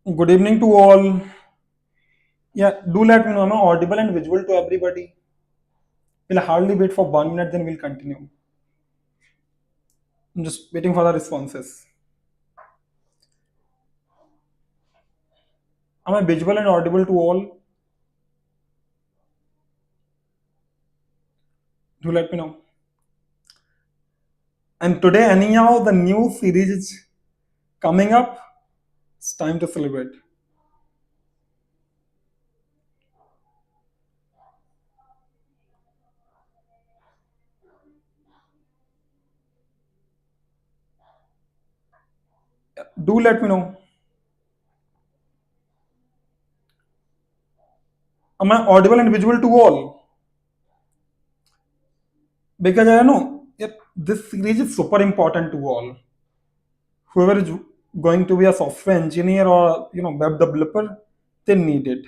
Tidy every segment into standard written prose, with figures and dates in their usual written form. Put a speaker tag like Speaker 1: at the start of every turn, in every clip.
Speaker 1: Good evening to all. Yeah, do let me know. Am I audible and visual to everybody? We'll hardly wait for 1 minute, then we'll continue. I'm just waiting for the responses. Am I visual and audible to all? Do let me know. And today, anyhow, the new series is coming up. It's time to celebrate. Yeah, do let me know. Am I audible and visual to all? Because I know this series is super important to all. Whoever is going to be a software engineer or web developer, they need it.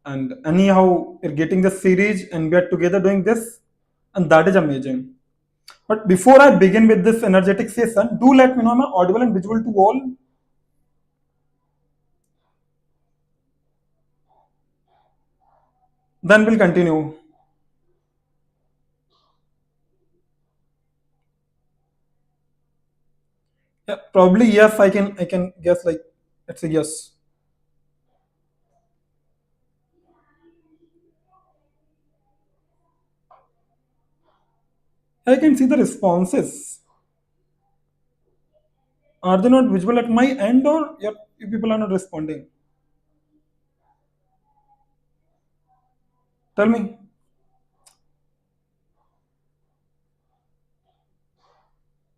Speaker 1: And anyhow we're getting the series and we are together doing this, and that is amazing. But before I begin with this energetic session, do let me know, am I audible and visual to all? Then we'll continue. Yeah, probably yes. I can guess, like, let's say yes. I can see the responses. Are they not visible at my end, or yeah, you people are not responding? Tell me.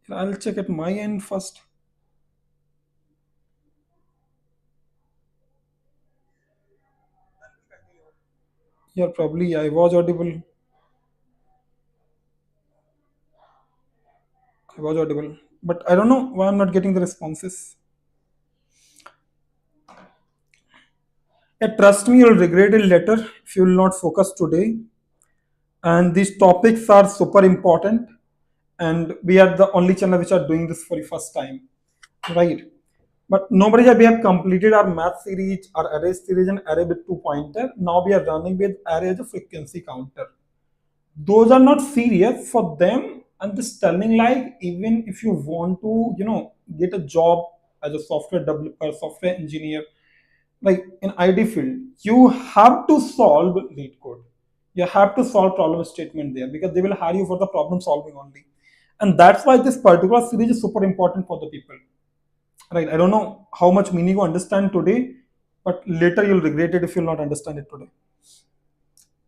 Speaker 1: I'll check at my end first. Yeah, probably I was audible. I was audible, but I don't know why I'm not getting the responses. Yeah, trust me, you'll regret it later if you will not focus today. And these topics are super important. And we are the only channel which are doing this for the first time, right? But nobody, we have completed our math series, our array series, and array with two pointer. Now we are running with array as a frequency counter. Those are not serious for them. I'm just telling, like, even if you want to, get a job as a software developer, software engineer, like in ID field, you have to solve lead code. You have to solve problem statement there because they will hire you for the problem solving only. And that's why this particular series is super important for the people. Right. I don't know how much meaning you understand today, but later you'll regret it if you'll not understand it today.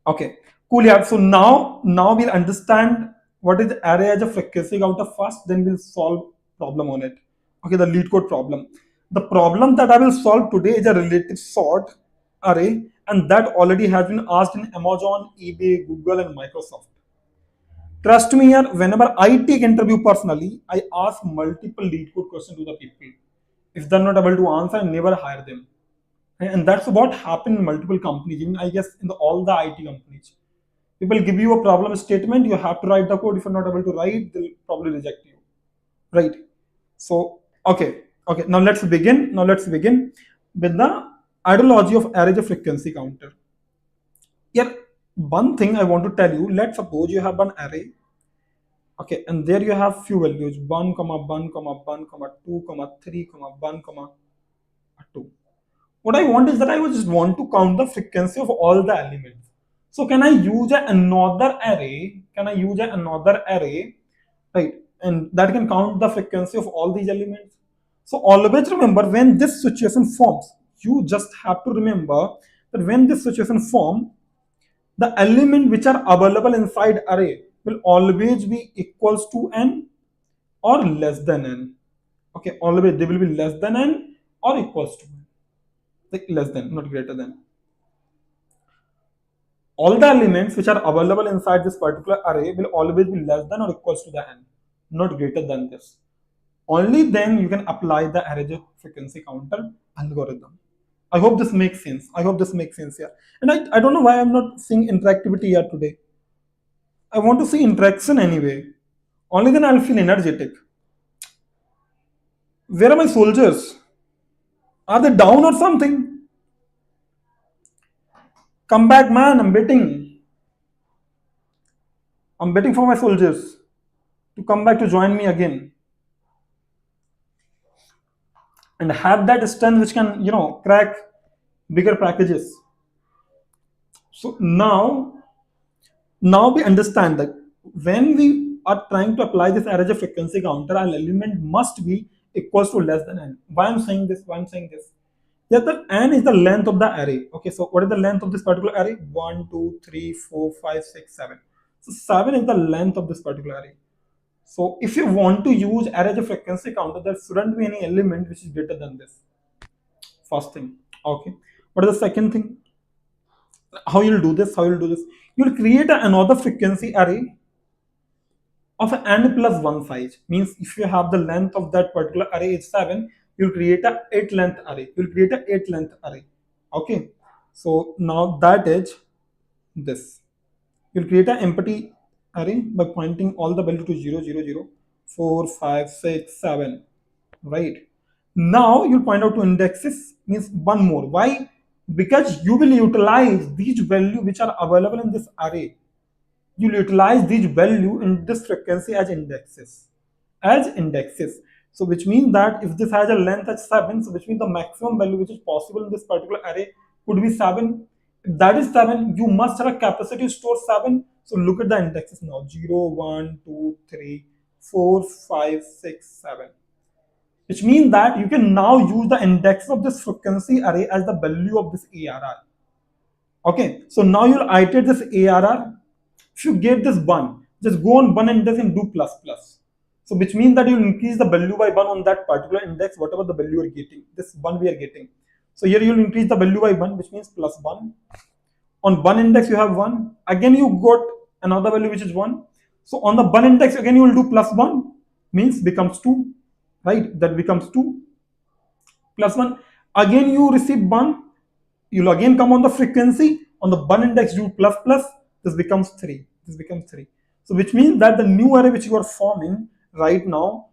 Speaker 1: Okay. Cool. Yeah. So now we'll understand what is array as a frequency counter first, then we'll solve problem on it. Okay, the lead code problem. The problem that I will solve today is a relative sort array, and that already has been asked in Amazon, eBay, Google, and Microsoft. Trust me here, whenever I take interview personally, I ask multiple lead code questions to the people. If they're not able to answer, I never hire them. And that's what happened in multiple companies, even I guess in all the IT companies. People give you a problem statement, you have to write the code. If you're not able to write, they'll probably reject you. Right. So, okay. Now let's begin with the ideology of array of frequency counter. Here, one thing I want to tell you. Let's suppose you have an array. Okay, and there you have few values: one, comma one, comma one, comma two, comma three, comma one, comma two. What I want is that I just want to count the frequency of all the elements. So can I use another array? Can I use another array, right? And that can count the frequency of all these elements. So always remember, when this situation forms, you just have to remember that when this situation forms, the element which are available inside array will always be equals to n or less than n. Okay, always they will be less than n or equals to n, like less than, not greater than. All the elements which are available inside this particular array will always be less than or equals to the n, not greater than this. Only then you can apply the array frequency counter algorithm. I hope this makes sense. I hope this makes sense here. And I don't know why I'm not seeing interactivity here today. I want to see interaction anyway. Only then I'll feel energetic. Where are my soldiers? Are they down or something? Come back, man. I'm waiting. I'm waiting for my soldiers to come back to join me again and have that strength which can, crack bigger packages. So now we understand that when we are trying to apply this array of frequency counter, an element must be equals to less than n. Why I'm saying this? Why I'm saying this? Yeah, the n is the length of the array. Okay, so what is the length of this particular array? 1, 2, 3, 4, 5, 6, 7. So 7 is the length of this particular array. So if you want to use array of frequency counter, there shouldn't be any element which is greater than this. First thing. Okay. What is the second thing? How you'll do this? How you'll do this? You'll create another frequency array of n plus 1 size. Means if you have the length of that particular array is 7, you'll create a 8 length array. You'll create a 8 length array. Okay. So now that is this. You'll create an empty array by pointing all the value to 0, 0, 0, 4, 5, 6, 7. Right. Now you'll point out to indexes means one more. Why? Because you will utilize these values which are available in this array. You'll utilize these value in this frequency as indexes. As indexes. So which means that if this has a length as 7, so which means the maximum value which is possible in this particular array could be 7. If that is 7, you must have a capacity to store 7. So look at the indexes now. 0, 1, 2, 3, 4, 5, 6, 7. Which means that you can now use the index of this frequency array as the value of this ARR. Okay, so now you'll iterate this ARR. If you get this 1, just go on 1 index and do plus plus. So which means that you'll increase the value by 1 on that particular index, whatever the value you're getting. This 1 we are getting. So here you'll increase the value by 1, which means plus 1. On 1 index you have 1. Again you got another value which is 1. So on the 1 index again you will do plus 1, means becomes 2. Right, that becomes 2 plus 1. Again you receive 1, you'll again come on the frequency, on the 1 index do plus plus, this becomes 3, this becomes 3. So which means that the new array which you are forming right now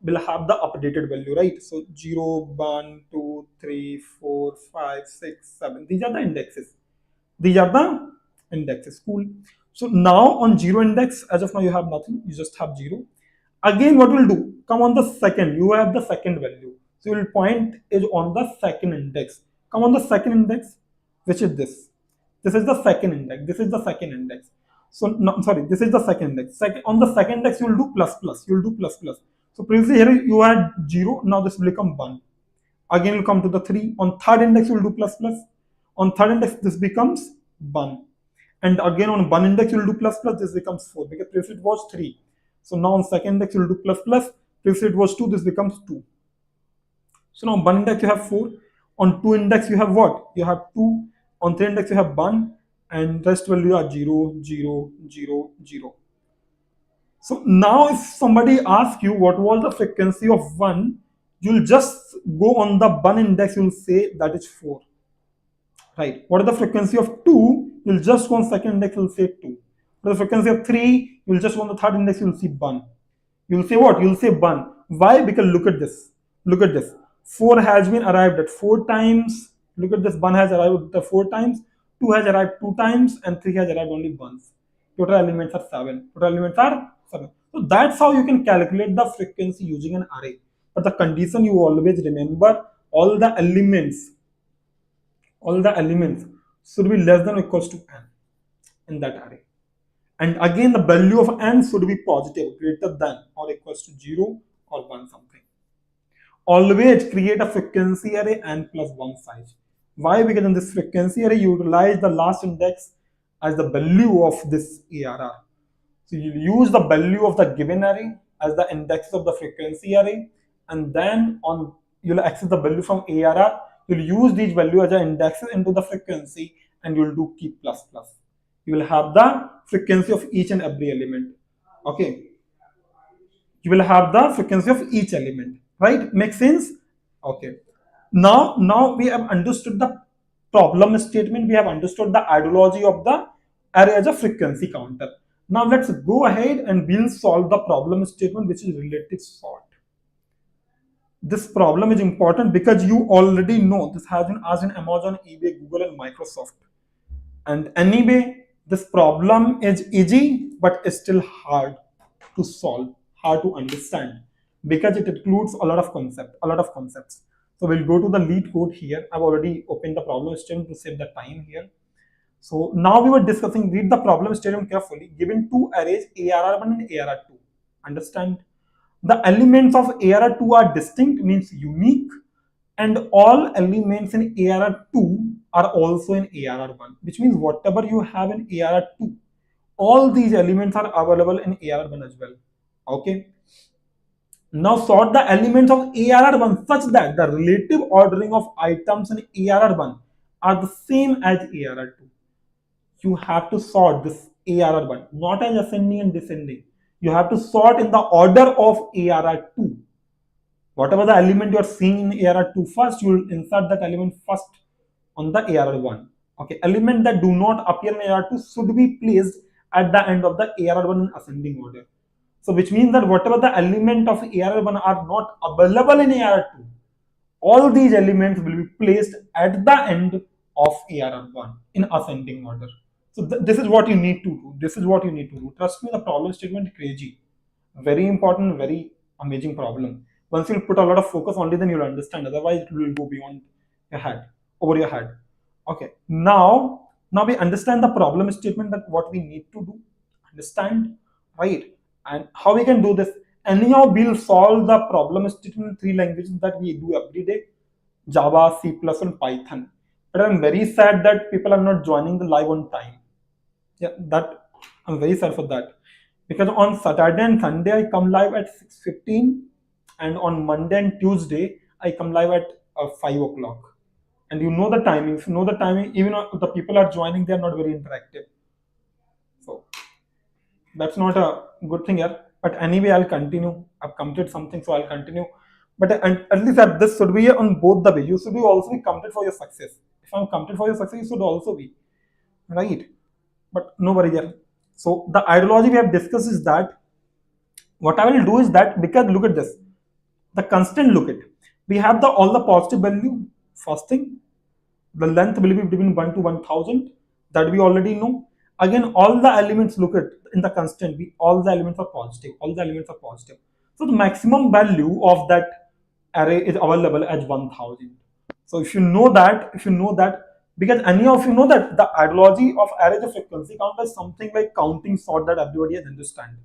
Speaker 1: will have the updated value, right? So 0, 1, 2, 3, 4, 5, 6, 7, these are the indexes. These are the indexes. Cool. So now on 0 index, as of now you have nothing, you just have 0. Again what will do? Come on the second, you have the second value. So you will point is on the second index. Come on the second index, which is this. This is the second index. This is the second index. So no, sorry, this is the second index. On the second index, you will do plus plus. You will do plus plus. So previously here you had 0. Now this will become 1. Again you come to the 3. On third index you will do plus plus. On third index this becomes 1. And again on 1 index you will do plus plus. This becomes 4 because previously it was 3. So now on second index you will do plus plus. Previously it was 2. This becomes 2. So now on 1 index you have 4. On 2 index you have what? You have 2. On 3 index you have 1. And rest value are 0, 0, 0, 0. So now if somebody asks you what was the frequency of 1, you'll just go on the 1 index, you'll say that is 4. Right. What is the frequency of 2? You'll just go on second index, you'll say 2. What is the frequency of 3? You'll just go on the third index, you'll see 1. You'll say what? You'll say 1. Why? Because look at this. Look at this. 4 has been arrived at 4 times. Look at this. 1 has arrived at 4 times. 2 has arrived 2 times. And 3 has arrived only once. Total elements are 7. Total elements are 7. So that's how you can calculate the frequency using an array. But the condition you always remember, all the elements should be less than or equals to n in that array. And again, the value of n should be positive, greater than or equals to 0 or 1 something. Always create a frequency array n plus 1 size. Why? Because in this frequency array, you utilize the last index as the value of this ARR. So you use the value of the given array as the index of the frequency array, and then you'll access the value from ARR. You'll use these values as indexes into the frequency, and you'll do keep plus plus. You will have the frequency of each and every element. Okay. You will have the frequency of each element. Right? Make sense? Okay. Now we have understood the problem statement. We have understood the ideology of the array as a frequency counter. Now let's go ahead and we'll solve the problem statement, which is relative sort. This problem is important because you already know this has been asked in Amazon, eBay, Google, and Microsoft. And anyway, this problem is easy, but it's still hard to solve, hard to understand because it includes a lot of concepts. So we'll go to the lead code here. I've already opened the problem statement to save the time here. So now we were discussing, read the problem statement carefully. Given two arrays, ARR1 and ARR2. Understand? The elements of ARR2 are distinct, means unique, and all elements in ARR2 are also in ARR1, which means whatever you have in ARR2, all these elements are available in ARR1 as well. Okay. Now sort the elements of ARR1 such that the relative ordering of items in ARR1 are the same as ARR2. You have to sort this ARR1, not as ascending and descending. You have to sort in the order of ARR2. Whatever the element you are seeing in ARR2 first, you will insert that element first on the ARR1. Okay, element that do not appear in ARR2 should be placed at the end of the ARR1 in ascending order. So which means that whatever the element of ARR1 are not available in ARR2, all these elements will be placed at the end of ARR1 in ascending order. So this is what you need to do. This is what you need to do. Trust me, the problem statement is crazy. Very important, very amazing problem. Once you put a lot of focus only, then you'll understand. Otherwise, it will go beyond your head, over your head. Okay. Now we understand the problem statement, that what we need to do. Understand, right? And how we can do this. Anyhow, we'll solve the problem statement in three languages that we do every day: Java, C++, and Python. But I'm very sad that people are not joining the live on time. Yeah, that I'm very sad for that. Because on Saturday and Sunday I come live at 6:15, and on Monday and Tuesday I come live at 5 o'clock. And you know the timings, even the people are joining, they are not very interactive. So that's not a good thing here. But anyway, I'll continue. I've completed something, so I'll continue. But at least that this should be on both the way. You should be also be committed for your success. If I'm committed for your success, you should also be, right? But no worry there. So the ideology we have discussed is that what I will do is that, because look at this, the constant, look at, we have the all the positive value. First thing, the length will be between 1 to 1000, that we already know. Again, all the elements, look at in the constant, all the elements are positive, all the elements are positive. So the maximum value of that array is available as 1000. So if you know that, because any of you know that the ideology of array of frequency count is something like counting sort that everybody has understand,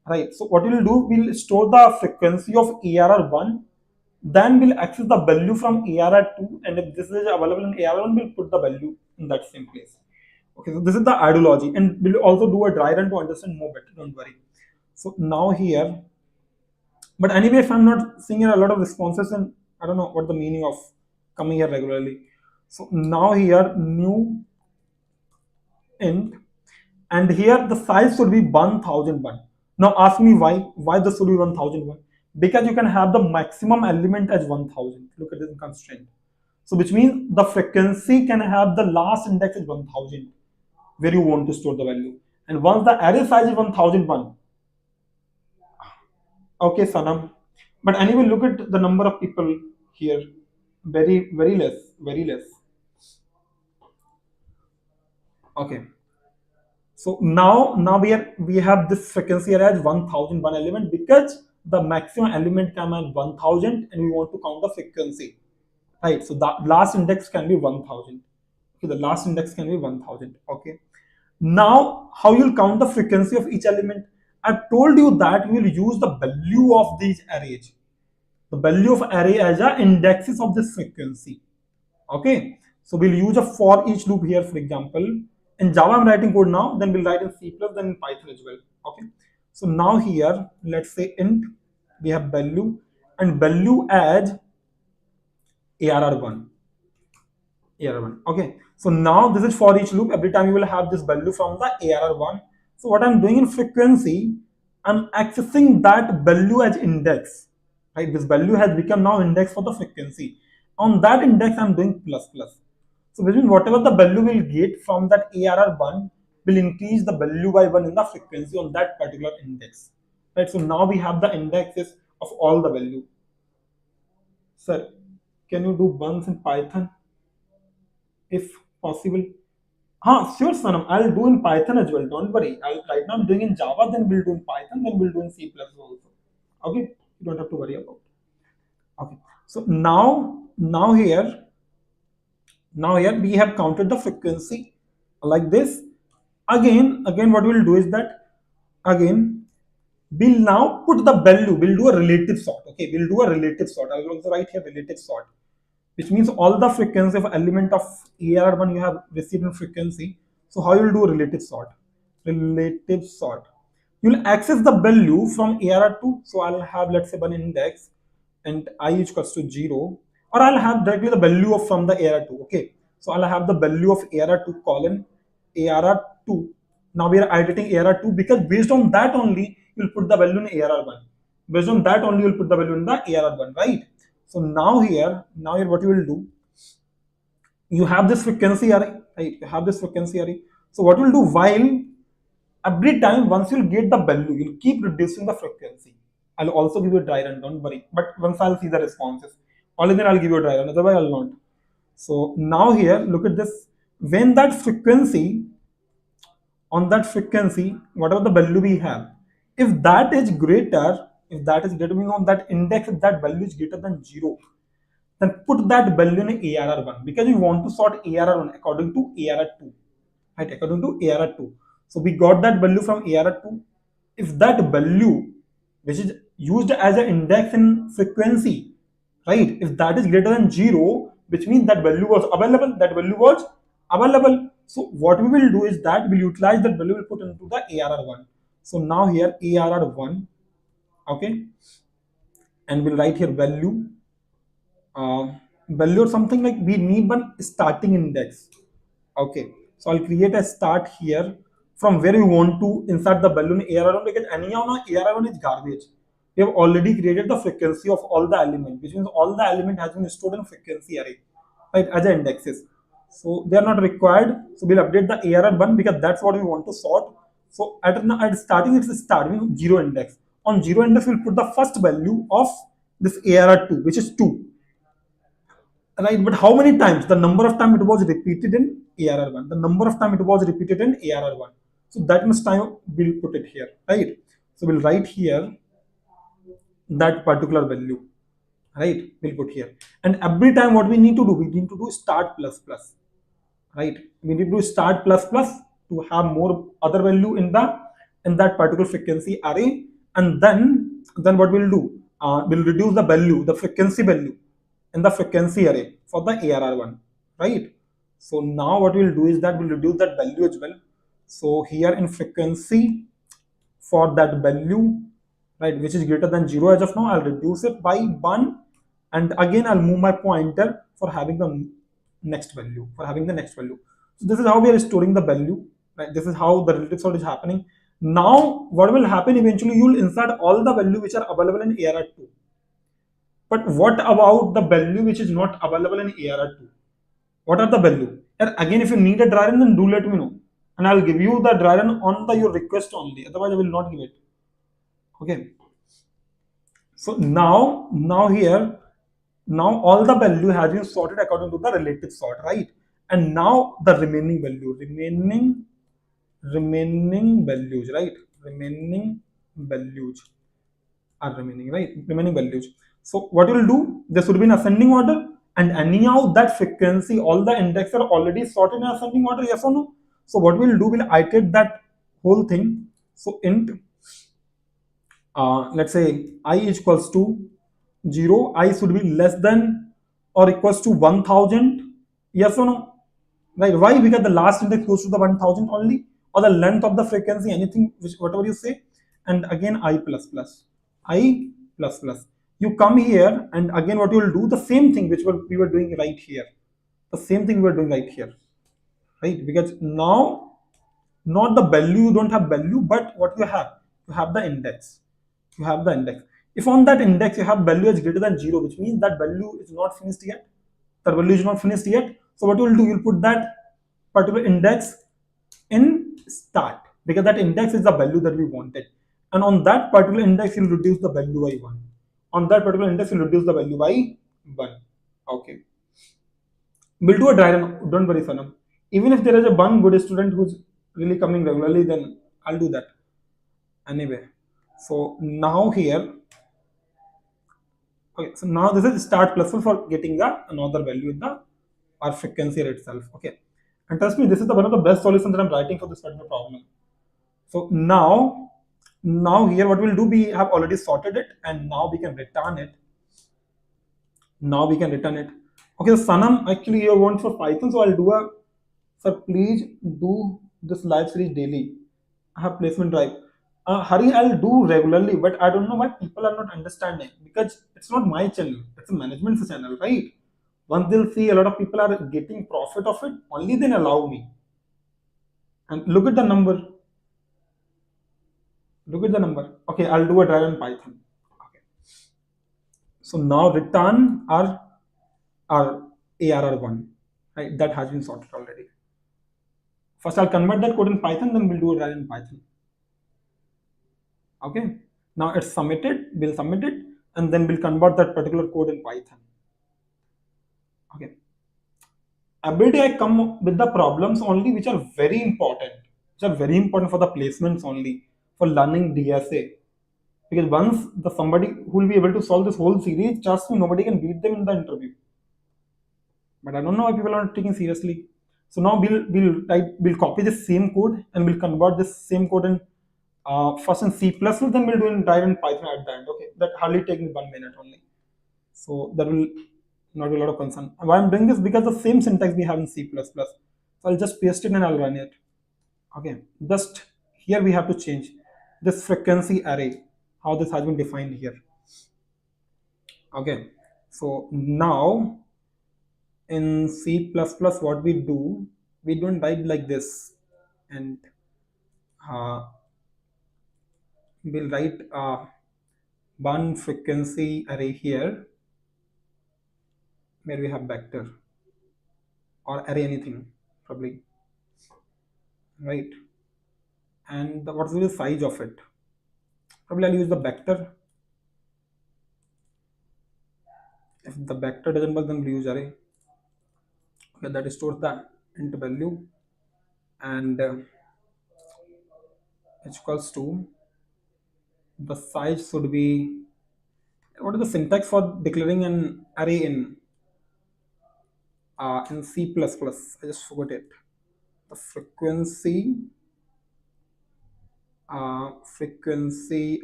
Speaker 1: right? So what we'll do, we'll store the frequency of ARR1, then we'll access the value from ARR2, and if this is available in ARR1, we'll put the value in that same place. Okay, so this is the ideology, and we'll also do a dry run to understand more better, don't worry. So now here, but anyway, if I'm not seeing a lot of responses, and I don't know what the meaning of coming here regularly. So now here, new int, and here the size should be 1001. Now ask me why this should be 1001? Because you can have the maximum element as 1000. Look at this constraint. So which means the frequency can have the last index is 1000, where you want to store the value. And once the array size is 1001, okay, Sanam. But anyway, look at the number of people here. Very, very less, very less. Okay. So now we have this frequency array as 1001 element, because the maximum element can be 1000, and we want to count the frequency, right? So the last index can be 1000. Okay, the last index can be 1000. Okay. Now how you'll count the frequency of each element? I've told you that you will use the value of these arrays, the value of array as a indexes of this frequency. Okay, so we'll use a for each loop here. For example, in Java I'm writing code now, then we'll write in C++, then in Python as well. Okay, so now here let's say int, we have value, and value as ARR1. Okay, so now this is for each loop. Every time you will have this value from the ARR1. So what I'm doing in frequency, I'm accessing that value as index, right? This value has become now index for the frequency. On that index I'm doing plus plus. So which means whatever the value will get from that ARR1 will increase the value by 1 in the frequency on that particular index, right? So now we have the indexes of all the value. Sir, can you do buns in Python if possible? Sure, Sanam. I'll do in Python as well. Don't worry. Right now I'm doing in Java, then we'll do in Python, then we'll do in C plus also. Okay, you don't have to worry about. Okay, so now here we have counted the frequency like this. Again, what we'll do is that again we'll now put the value. We'll do a relative sort. Okay, we'll do a relative sort. I'll also write here relative sort, which means all the frequency of element of AR1 you have received in frequency. So how you'll do a relative sort? Relative sort. You'll access the value from AR2. So I'll have, let's say, one index and I is equals to 0, or I'll have directly the value of from the AR2. Okay, so I'll have the value of AR2 colon AR2. Now we are iterating AR2 because based on that only you'll put the value in AR1. Based on that only you'll put the value in the AR1, right? So now here what you will do, you have this frequency array, right? You have this frequency array. So what you'll do, while every time once you'll get the value, you'll keep reducing the frequency. I'll also give you a dry run, don't worry. But once I'll see the responses, only then I'll give you a dry run, otherwise I'll not. So now here, look at this. When that frequency, on that frequency, whatever the value we have, if that is greater, means on that index, if that value is greater than 0, then put that value in ARR1 because we want to sort ARR1 according to ARR2, right? According to ARR2. So we got that value from ARR2. If that value, which is used as an index in frequency, right? If that is greater than 0, which means that value was available, So what we will do is that we'll utilize that value, we'll put into the ARR1. So now here ARR1, okay, and we'll write here value or something like we need one starting index. Okay, so I'll create a start here from where you want to insert the value in ARR1 because anyhow now ARR1 is garbage. We have already created the frequency of all the element, which means all the element has been stored in frequency array, right, as a indexes. So they are not required. So we'll update the ARR1 because that's what we want to sort. So at starting, it's starting 0 index. On 0 index, we'll put the first value of this ARR2, which is 2, right? But how many times? The number of time it was repeated in ARR1. The number of time it was repeated in ARR1. So that much time we'll put it here, right? So we'll write here that particular value, right? We'll put here. And every time what we need to do, we need to do start plus plus, right? We need to do start plus plus to have more other value in that particular frequency array. And then what we'll do, we'll reduce the value, the frequency value in the frequency array for the ARR1, right? So now what we'll do is that we'll reduce that value as well. So here in frequency for that value, right, which is greater than 0 as of now, I'll reduce it by 1, and again I'll move my pointer for having the next value, So this is how we are storing the value, right? This is how the relative sort is happening. Now what will happen eventually, you'll insert all the value which are available in ARR2. But what about the value which is not available in ARR2? What are the value? And again, if you need a dry run, then do let me know. And I'll give you the dry run on your request only. Otherwise, I will not give it. Okay. So now all the value has been sorted according to the relative sort, right? And now the remaining values, right? Remaining values are remaining, right? Remaining values. So what you will do, this would be in ascending order, and anyhow that frequency, all the indexes are already sorted in ascending order, yes or no? So what we'll do, we'll iterate that whole thing. So int, let's say I is equals to 0, I should be less than or equals to 1000, yes or no? Right? Why? Because the last index goes to the 1000 only, or the length of the frequency, anything, whatever you say. And again I plus plus. You come here, and again what you will do, the same thing which we were doing right here. Right? Because now, not the value, you don't have value, but what you have the index. If on that index you have value is greater than 0, which means that value is not finished yet. So what you will do, you'll put that particular index in start, because that index is the value that we wanted. And on that particular index, you'll reduce the value by 1. On that particular index, you'll reduce the value by bun. Okay, we'll do a dry run. Don't worry, Sanam. Even if there is a one good student who's really coming regularly, then I'll do that anyway. So now here, okay. So now this is start plusful for getting the another value in the our frequency rate itself. Okay, and trust me, this is the one of the best solutions that I'm writing for this particular problem. So now here what we'll do, we have already sorted it, and now we can return it. Now we can return it. Okay, so Sanam, actually you want for Python, so I'll do a, sir, please do this live series daily. I have placement drive. Hari, I'll do regularly, but I don't know why people are not understanding, because it's not my channel, it's a management's channel, right? Once they'll see a lot of people are getting profit of it, only then allow me. And look at the number. Look at the number. Okay, I'll do a drive in Python. Okay. So now return our ARR1. Right? That has been sorted already. First I'll convert that code in Python, then we'll do a drive in Python. Okay. Now it's submitted, we'll submit it, and then we'll convert that particular code in Python. Okay. Every day I come with the problems only which are very important, which are very important for the placements only, for learning DSA. Because once the somebody who will be able to solve this whole series, trust me, nobody can beat them in the interview. But I don't know why people are not taking seriously. So now we'll copy this same code and we'll convert this same code in first in C++, then we'll do in drive in Python at the end. Okay, that hardly take me 1 minute only. So that will not be a lot of concern. Why I'm doing this, because the same syntax we have in C++. So I'll just paste it and I'll run it. Okay, just here we have to change this frequency array, how this has been defined here. Okay, so now in C++, what we do, we don't type like this, and we'll write one frequency array here where we have vector or array anything probably, right? And what's the size of it? Probably I'll use the vector. If the vector doesn't work, then we'll use array. Okay, that stores the int value, and h equals to, the size should be, what is the syntax for declaring an array in C++? I just forgot it. The frequency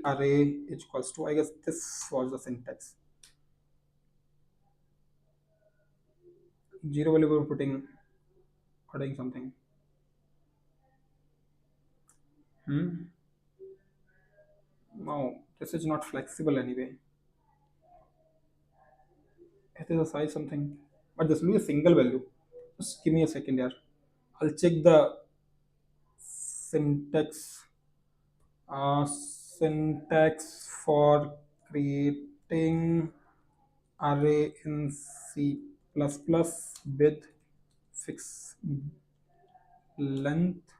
Speaker 1: array is equals to, I guess this was the syntax. Zero value we're putting or doing something. No, this is not flexible anyway. It is a size something, but this will be a single value. Just give me a second here. I'll check the syntax syntax for creating array in C++ with fixed length.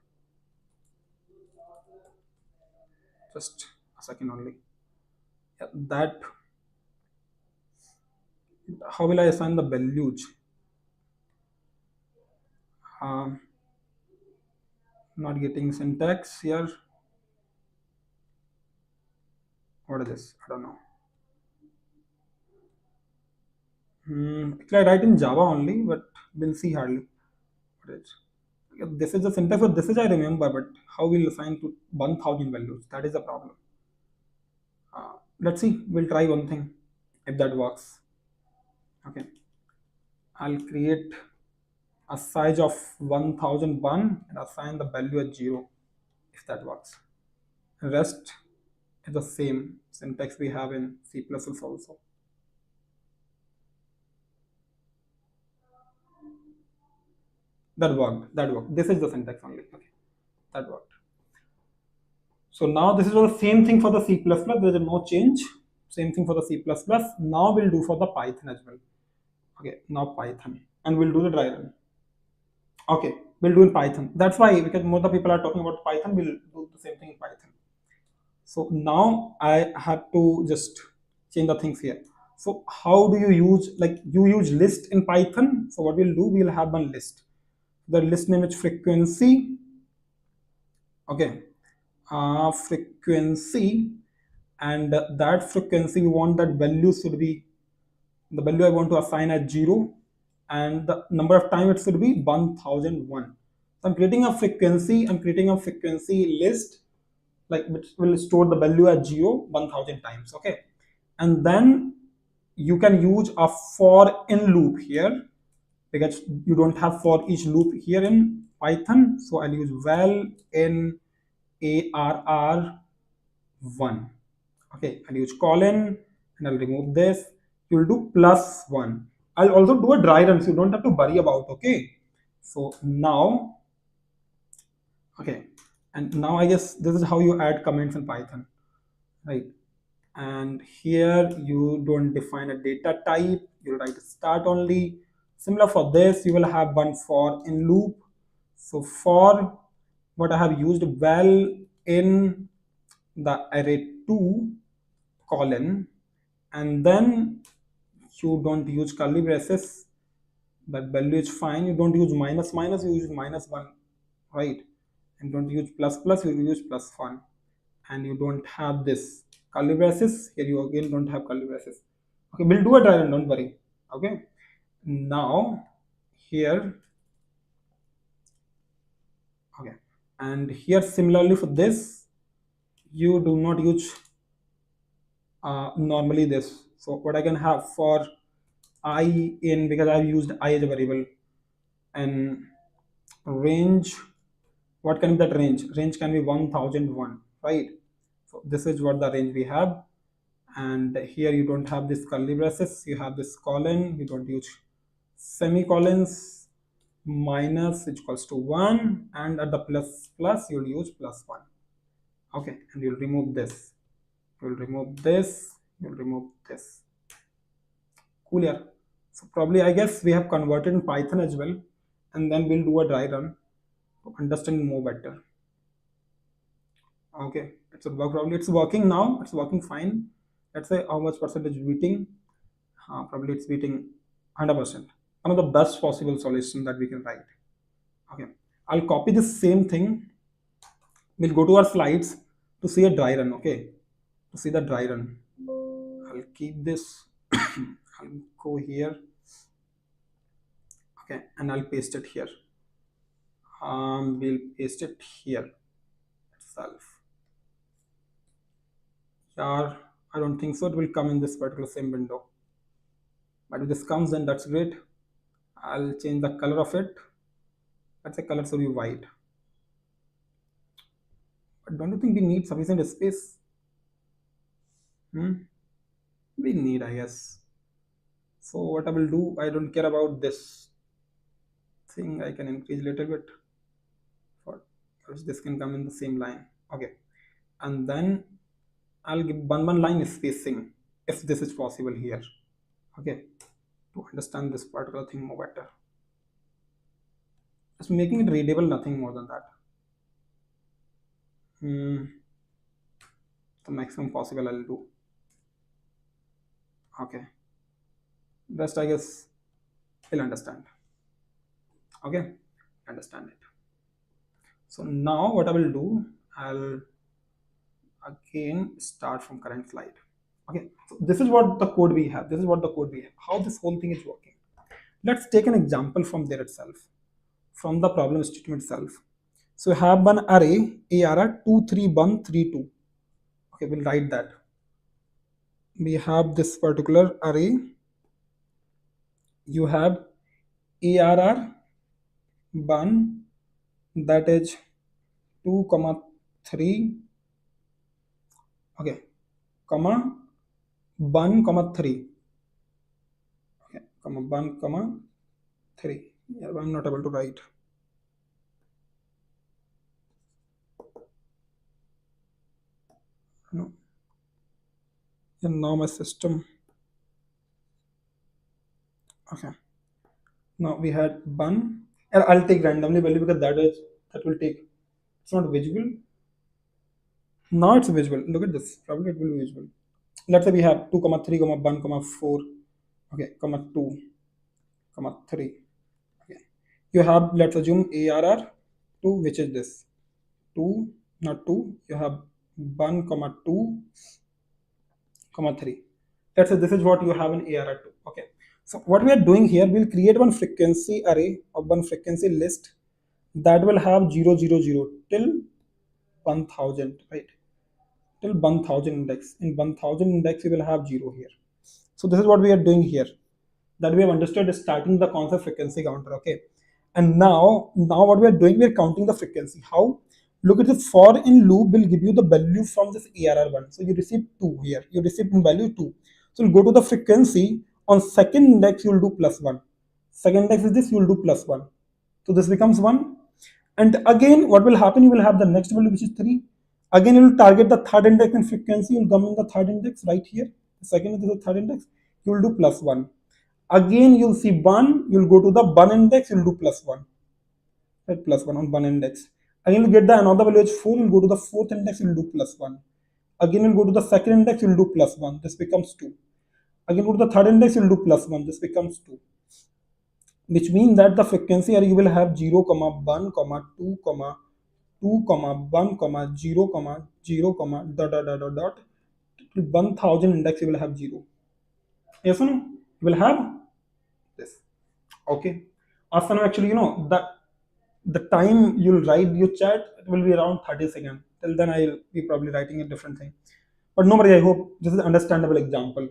Speaker 1: Just a second only. Yeah, that, how will I assign the values? Not getting syntax here. What is this? I don't know. Actually, I write in Java only, but we'll see hardly. What is? Yeah, this is the syntax, so this is I remember, but how we'll assign to 1000 values? That is the problem. Let's see. We'll try one thing if that works. Okay, I'll create a size of 1001 and assign the value as 0 if that works. Rest is the same syntax we have in C++ also. That worked. That worked. This is the syntax only. Okay, that worked. So now this is the same thing for the C++. There is no change. Same thing for the C++. Now we'll do for the Python as well. Okay, now Python, and we'll do the dry run. Okay, we'll do in Python. That's why, because more the people are talking about Python, we'll do the same thing in Python. So now I have to just change the things here. So how do you use, like you use list in Python? So what we'll do, we'll have one list. The list name is frequency. Okay, frequency, and that frequency we want that value should be, the value I want to assign as 0, and the number of time it should be 1001. So I'm creating a frequency list, like which will store the value as 0 1000 times. Okay, and then you can use a for in loop here, because you don't have for each loop here in Python. So I'll use val in arr1. Okay, I'll use colon and I'll remove this. You'll do +1. I'll also do a dry run, so you don't have to worry about. Okay, so now, okay, and now I guess this is how you add comments in Python, right? And here you don't define a data type, you'll write start only. Similar for this, you will have one for in loop. So for what I have used, val in the array 2 colon, and then you don't use curly braces, that value is fine. You don't use minus minus, you use -1, right? And don't use plus plus, you use +1. And you don't have this curly braces here, you again don't have curly braces. Okay, we'll do a try run, don't worry. Okay, now here, okay, and here similarly for this, you do not use normally this. So what I can have for I in, because I've used I as a variable, and range, what can be that range? Range can be 1001, right? So this is what the range we have. And here you don't have this curly braces, you have this colon, you don't use semicolons, minus which equals to 1, and at the plus plus you'll use +1. Okay, and you'll remove this, you'll remove this, you'll remove this. Cool, yeah. So probably I guess we have converted in Python as well, and then we'll do a dry run to understand more better. Okay, it should work. Probably it's working now, it's working fine. Let's say how much percentage beating. Probably it's beating 100%. One of the best possible solution that we can write. Okay, I'll copy the same thing. We'll go to our slides to see a dry run. Okay, to see the dry run, I'll keep this. I'll go here. Okay, and I'll paste it here. We'll paste it here itself. Yeah, I don't think so. It will come in this particular same window. But if this comes, then that's great. I'll change the color of it. Let's say color should be white. But don't you think we need sufficient space? We need, I guess. So what I will do, I don't care about this thing. I can increase a little bit, for else this can come in the same line. Okay, and then I'll give one line spacing if this is possible here. Okay, to understand this particular thing more better. Just making it readable, nothing more than that. The maximum possible I'll do. Okay, rest I guess you'll understand. Okay, understand it. So now what I will do, I'll again start from current slide. Okay, so this is what the code we have. This is what the code we have. How this whole thing is working. Let's take an example from there itself, from the problem statement itself. So we have one array ARR 23132. Okay, we'll write that. We have this particular array. You have ARR 1, that is 2 comma 3. Okay, comma 1 comma 3. Okay, comma 1 comma 3. Yeah, I'm not able to write. No. And now my system. Okay. Now we had 1. And I'll take randomly value because that will take. It's not visible. Now it's visible. Look at this. Probably it will be visible. Let's say we have 2 comma 3 comma 1 comma 4, okay, comma 2 comma 3. Okay, you have, let's assume ARR 2, which is this 2, not 2, you have 1 comma 2 comma 3. Let's say this is what you have in ARR 2. Okay, so what we are doing here, we'll create one frequency array or one frequency list that will have 000 till 1000, right? Till 1000 index. In 1000 index we will have 0 here. So this is what we are doing here, that we have understood is starting the concept frequency counter. Okay, and now what we are doing, we are counting the frequency. How? Look at this, for in loop will give you the value from this ARR1. So you receive 2 here, you receive in value 2. So you'll go to the frequency. On second index you'll do plus 1. Second index is this, you'll do plus 1. So this becomes 1. And again what will happen, you will have the next value, which is 3. Again you will target the third index in frequency, you'll come in the third index right here. The second is the third index, you will do plus 1. Again you'll see 1, you'll go to the 1 index, you'll do plus 1, right? Plus 1 on 1 index. Again you'll get the another value is 4, you'll go to the fourth index, you'll do plus 1. Again you'll go to the second index, you'll do plus 1, this becomes 2. Again go to the third index, you'll do plus 1, this becomes 2. Which means that the frequency area you will have 0 comma 1 comma 2 comma 2 comma 1 comma 0 comma 0 comma dot dot dot dot dot till 1000 index you will have 0. Yes or no? You will have this. Okay, also now actually, the time you'll write your chat, it will be around 30 seconds. Till then I'll be probably writing a different thing, but nobody, I hope this is an understandable example,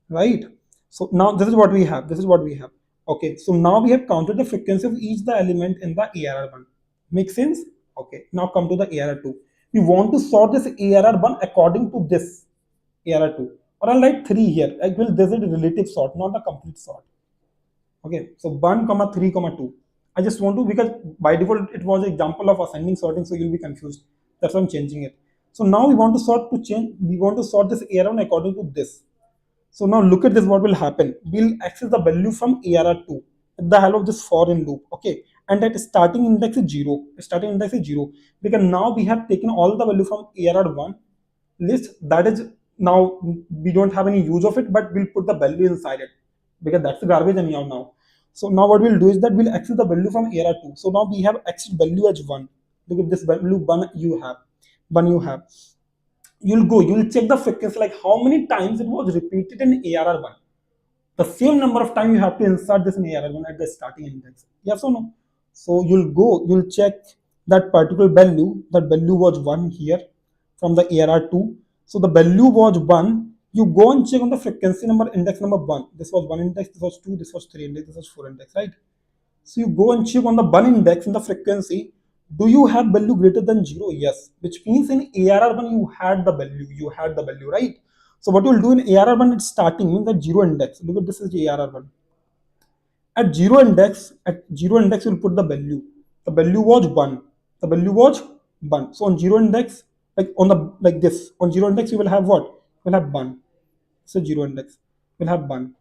Speaker 1: right? So now this is what we have, okay, so now we have counted the frequency of each the element in the ARR1. Make sense? Okay, now come to the ARR2. We want to sort this ARR1 according to this ARR2, or I'll write 3 here. I will, this is a relative sort, not a complete sort. Okay, so 1 comma 3 comma 2. I just want to, because by default it was an example of ascending sorting, so you'll be confused. That's why I'm changing it. So now we want to we want to sort this ARR1 according to this. So now look at this, what will happen. We'll access the value from ARR2 with the help of this for in loop. Okay, and that starting index is 0. Starting index is 0 because now we have taken all the value from ARR1 list. That is, now we don't have any use of it, but we'll put the value inside it because that's the garbage anyhow now. So now what we'll do is that we'll access the value from ARR2. So now we have accessed value as 1. Look at this value 1 you have. 1 you have. You'll check the frequency, like how many times it was repeated in ARR1. The same number of time you have to insert this in ARR1 at the starting index. Yes or no? So you'll check that particular value. That value was 1 here from the ARR2. So the value was 1. You go and check on the frequency number, index number 1. This was 1 index, this was 2, this was 3 index, this was 4 index, right? So you go and check on the 1 index in the frequency. Do you have value greater than 0? Yes. Which means in ARR1 you had the value, right? So what you will do in ARR1, it's starting means that 0 index. Look at this is ARR1. At 0 index you'll put the value. The value was 1. The value was 1. So on 0 index, like on the like this, on 0 index you will have what? You will have 1. So 0 index will have 1.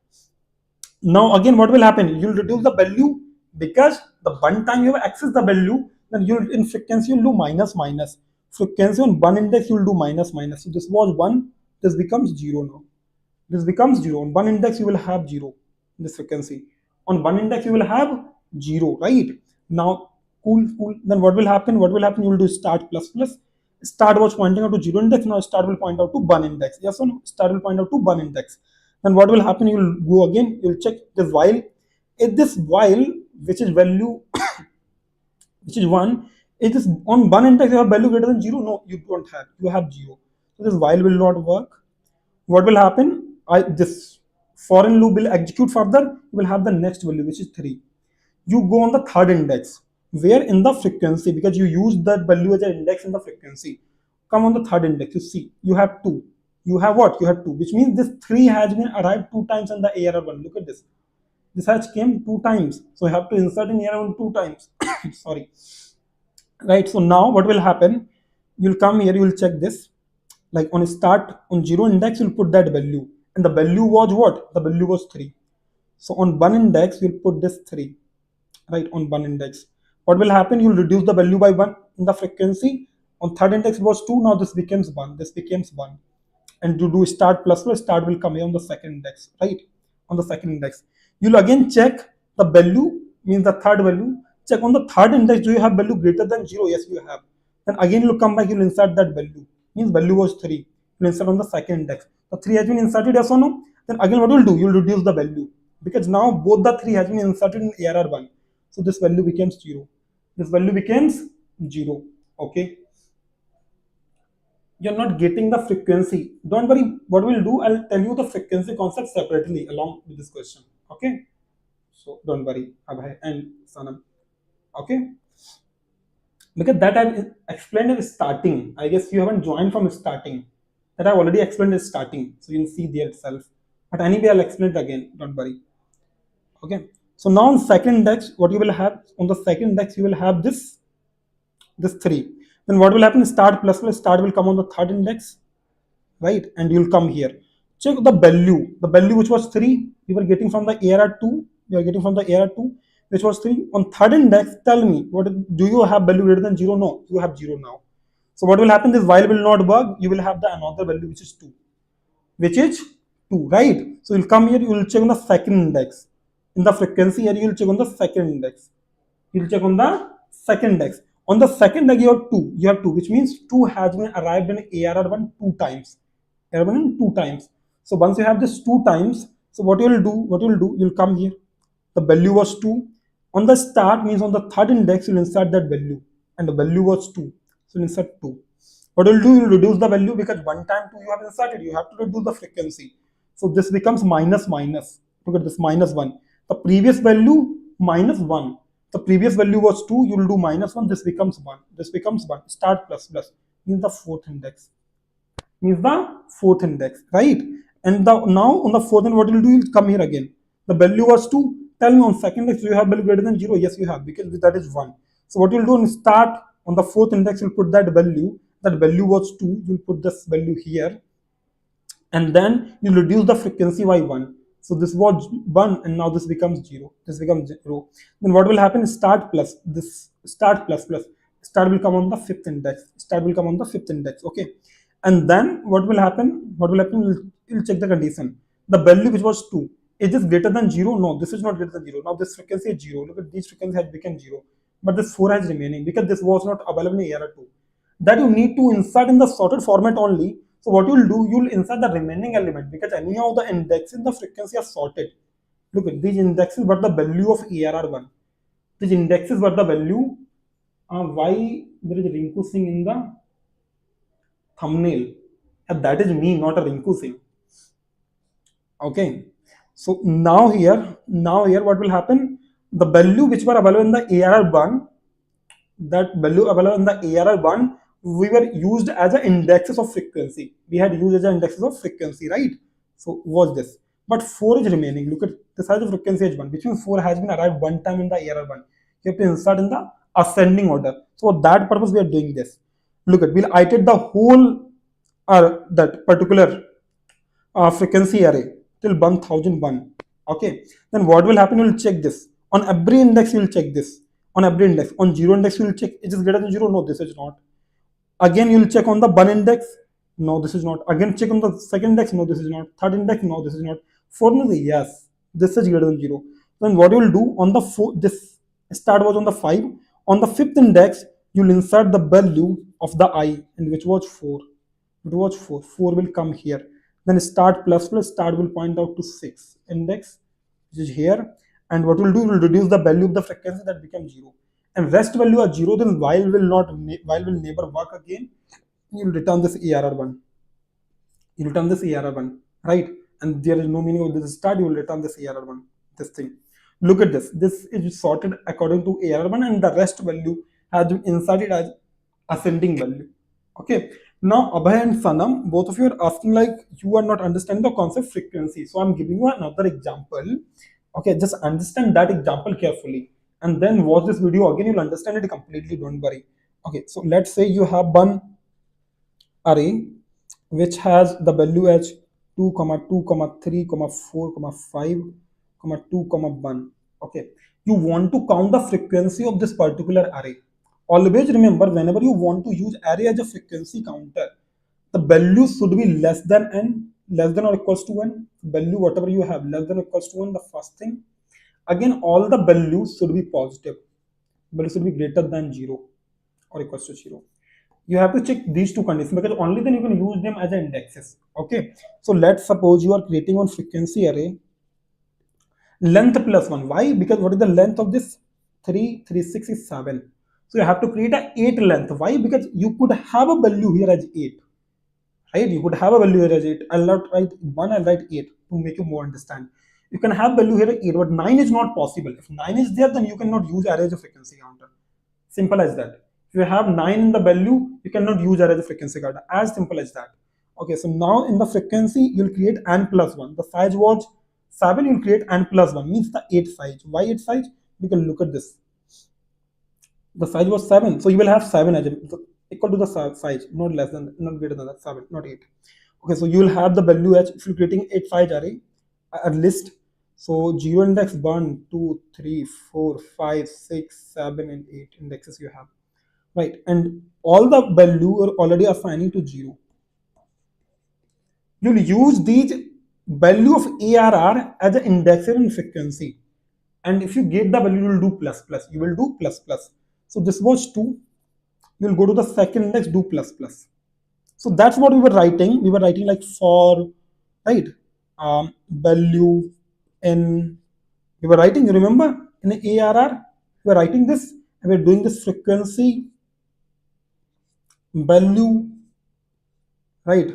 Speaker 1: Now again what will happen, you'll reduce the value because the one time you have accessed the value, then you'll in frequency you'll do minus minus. Frequency on 1 index you'll do minus minus. So this was 1, this becomes 0 now. This becomes 0. On 1 index you will have 0 in this frequency. On 1 index you will have 0, right? Now cool. Then what will happen? You will do start plus plus. Start was pointing out to 0 index, now start will point out to 1 index. Yes or no? Start will point out to 1 index. Then what will happen? You will go again, you will check this while. If this while, which is value which is 1, is this on 1 index you have value greater than 0? No, you don't have. You have 0. So this while will not work. What will happen? This foreign loop will execute further. You will have the next value, which is 3. You go on the third index, where in the frequency, because you use that value as an index in the frequency. Come on the third index, you see, you have 2. You have what? You have 2, which means this 3 has been arrived 2 times in the ARR1. Look at this. This has came 2 times. So you have to insert in ARR1 2 times. Sorry. Right. So now what will happen? You'll come here, you will check this. Like on start, on 0 index, you'll put that value. And the value was what? The value was 3. So on 1 index, you'll put this 3. Right, on 1 index. What will happen? You'll reduce the value by 1 in the frequency. On third index was 2, now this becomes 1. This becomes 1. and to do start plus plus, start will come here on the second index, right? On the second index, you'll again check the value, means the third value. Check on the third index, do you have value greater than 0? Yes, you have. Then again you'll come back, you'll insert that value, means value was 3, you'll insert on the second index. The 3 has been inserted, yes or no? Then again what you'll do, you'll reduce the value, because now both the 3 has been inserted in ARR1. So this value becomes 0. This value becomes 0. Okay, you're not getting the frequency. Don't worry, what we'll do, I'll tell you the frequency concept separately along with this question. Okay, so don't worry, Abhay and Sanam. Okay, because that I've explained in starting. I guess you haven't joined from starting. That I've already explained is starting, so you can see there itself. But anyway, I'll explain it again. Don't worry. Okay. So now on second index, what you will have on the second index, you will have this 3. Then what will happen? Start plus plus start will come on the third index, right? And you'll come here. Check the value. The value which was 3, we were getting from the ARR2. We are getting from the ARR2, which was 3. On third index, tell me, what do you have value greater than 0? No, you have 0 now. So what will happen? This while will not work. You will have the another value which is 2. Which is 2, right? So you'll come here, you will check on the second index. In the frequency area, you will check on the second index. You will check on the second index. On the second index, you have 2. You have 2, which means 2 has been arrived in ARR1 2 times. ARR1 2 times. So once you have this 2 times, so what you will do, you'll come here. The value was 2. On the start means on the third index, you'll insert that value. And the value was 2. So you'll insert 2. What you'll do, you'll reduce the value, because one time 2 you have inserted, you have to reduce the frequency. So this becomes minus minus. Look at this, minus 1. The previous value minus 1. The previous value was 2, you will do minus 1, this becomes 1. This becomes 1. Start plus plus means the fourth index. Means the fourth index, right? And now on the fourth index, what you'll do, you'll come here again. The value was 2. Tell me on second index, do you have value greater than 0? Yes, you have, because that is 1. So what you'll do in start on the fourth index, you'll put that value. That value was 2. You'll put this value here. And then you reduce the frequency by 1. So this was 1 and now this becomes 0. This becomes 0. Then what will happen? Start plus this start plus plus. Start will come on the fifth index. Start will come on the fifth index. Okay. And then what will happen? What will happen? You'll check the condition. The value which was 2. Is this greater than 0? No, this is not greater than 0. Now this frequency is 0. Look at this frequency has become 0. But this 4 has remaining because this was not available in ARR2. That you need to insert in the sorted format only. So what you'll do, you'll insert the remaining element, because anyhow the indexes in the frequency are sorted. Look at these indexes were the value of ARR1. These indexes were the value. Why there is a Rinku Singh in the thumbnail? And that is me, not a Rinku Singh. Okay. So now here what will happen? The value which were available in the ARR1, that value available in the ARR1, we were used as an indexes of frequency. We had used as an indexes of frequency, right? So was this. But 4 is remaining. Look at the size of frequency is 1, which means 4 has been arrived one time in the ARR1. You have to insert in the ascending order. So for that purpose, we are doing this. Look at, we'll iterate the whole that particular frequency array till 1001. Okay. Then what will happen? You'll check this. On every index, you'll check this. On every index. On 0 index, you'll check, is this greater than 0? No, this is not. Again, you'll check on the 1 index. No, this is not. Again, check on the second index. No, this is not. Third index. No, this is not. Fourth index. Yes, this is greater than 0. Then what you will do on the this start was on the 5. On the fifth index, you'll insert the value of the I, and which was 4. It was 4. 4 will come here. Then start plus plus start will point out to 6 index, which is here. And what you'll do, you'll reduce the value of the frequency, that becomes 0. And rest value are 0, then while will never work again. You'll return this ARR1. You return this ARR1, right? And there is no meaning of this start, you will return this ARR1, this thing. Look at this. This is sorted according to ARR1, and the rest value has been inserted as ascending value. Okay. Now Abhay and Sanam, both of you are asking like you are not understanding the concept frequency. So I'm giving you another example. Okay, just understand that example carefully. And then watch this video again, you'll understand it completely, don't worry. Okay, so let's say you have one array which has the value as 2, 2, 3, 4, 5, 2, 1. Okay, you want to count the frequency of this particular array. Always remember, whenever you want to use array as a frequency counter, the value should be less than n, less than or equals to 1. Value whatever you have less than or equals to 1, the first thing. Again, all the values should be positive. Value should be greater than 0 or equals to 0. You have to check these two conditions because only then you can use them as indexes. Okay, so let's suppose you are creating one frequency array, length plus 1. Why? Because what is the length of this? 3, 3, 6 is 7. So you have to create a 8 length. Why? Because you could have a value here as 8. Right? You could have a value here as 8. I'll not write 1, I'll write 8 to make you more understand. You can have value here at 8, but 9 is not possible. If 9 is there, then you cannot use array as a frequency counter. Simple as that. If you have 9 in the value, you cannot use array as a frequency counter. As simple as that. Okay, so now in the frequency, you'll create n plus 1. The size was 7, you'll create n plus 1, means the 8 size. Why 8 size? Because look at this. The size was 7, so you will have 7 as equal to the size, not less than, not greater than that, 7, not 8. Okay, so you will have the value as, if you're creating 8 size array, a list. So 0 index 1, 2, 3, 4, 5, 6, 7, and 8 indexes you have, right? And all the value are already assigning to 0. You'll use these value of ARR as an indexer in frequency. And if you get the value, you will do plus plus. You will do plus plus. So this was 2. You will go to the second index, do plus plus. So that's what we were writing. We were writing like for, right? Value in, we were writing, you remember, in ARR, we were writing this, and we are doing this frequency value, right,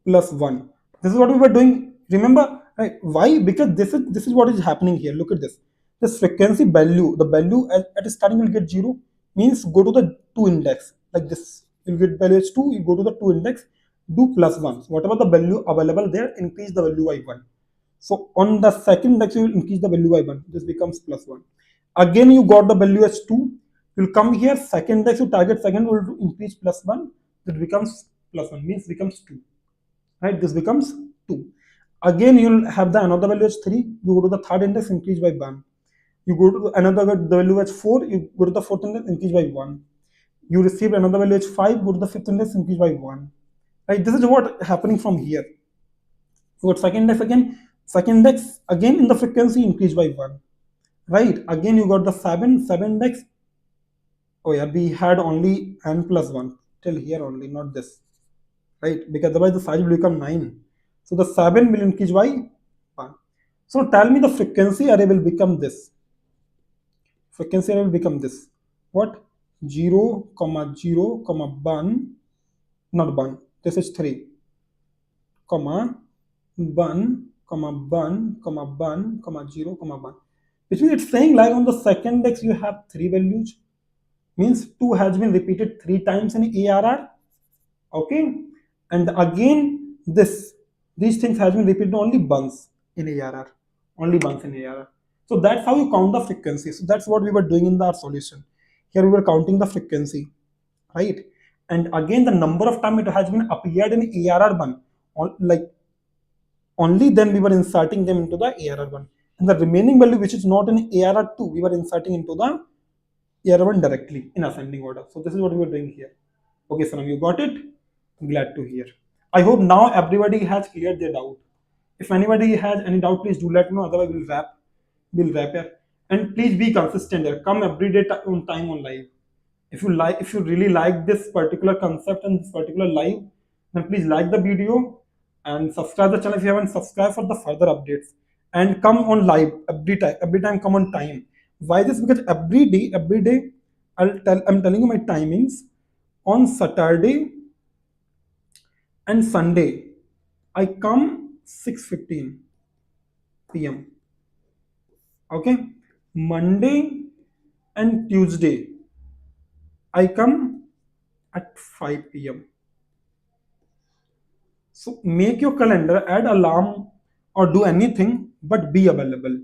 Speaker 1: plus 1. This is what we were doing, remember, right? Why? Because this is what is happening here. Look at this. This frequency value, the value at starting will get 0, means go to the 2 index, like this. You'll get value as 2, you go to the 2 index, do plus 1. So whatever the value available there, increase the value by 1. So on the second index, you will increase the value by 1. This becomes plus 1. Again, you got the value as 2. You'll come here, second index, you target second will increase plus 1. That becomes plus 1, means becomes 2. Right? This becomes 2. Again, you'll have the another value as 3. You go to the third index, increase by 1. You go to another value as 4. You go to the fourth index, increase by 1. You receive another value as 5. Go to the fifth index, increase by 1. Right? This is what happening from here. You got second index again. Second index again in the frequency, increase by 1. Right? Again, you got the 7 index. Oh yeah, we had only n plus 1 till here only, not this. Right? Because otherwise the size will become 9. So the 7 will increase by 1. So tell me the frequency array will become this. Frequency array will become this. What? 0, 0, 1, not 1. This is 3, 1, 1, 1, 0, 1. Which means it's saying like on the second index you have 3 values. Means 2 has been repeated 3 times in ARR. Okay, and again these things has been repeated only once in ARR, only once in ARR. So that's how you count the frequency. So that's what we were doing in our solution. Here we were counting the frequency, right? And again the number of time it has been appeared in ARR one, like only then we were inserting them into the ARR one, and the remaining value which is not in ARR 2 we were inserting into the ARR 1 directly in ascending order. So this is what we were doing here. Okay, Sanam, you got it? Glad to hear. I hope now everybody has cleared their doubt. If anybody has any doubt, please do let me know. Otherwise, we'll wrap. We'll wrap here. And please be consistent here. Come every day on time on live. If you really like this particular concept and this particular live, then please like the video and subscribe the channel if you haven't subscribed for the further updates. And come on live every time. Every time, come on time. Why this? Because every day, I'm telling you my timings. On Saturday and Sunday, I come 6:15 p.m. Okay, Monday and Tuesday, I come at 5 p.m. So make your calendar, add alarm or do anything, but be available.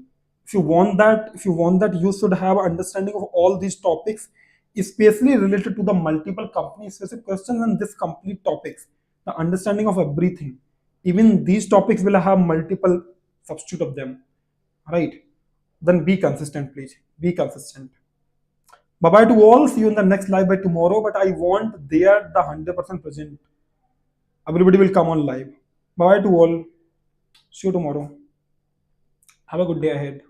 Speaker 1: If you want that, you should have understanding of all these topics, especially related to the multiple company specific questions and this complete topics. The understanding of everything. Even these topics will have multiple substitute of them. Right? Then be consistent, please. Be consistent. Bye bye to all. See you in the next live by tomorrow. But I want there the 100% present. Everybody will come on live. Bye to all. See you tomorrow. Have a good day ahead.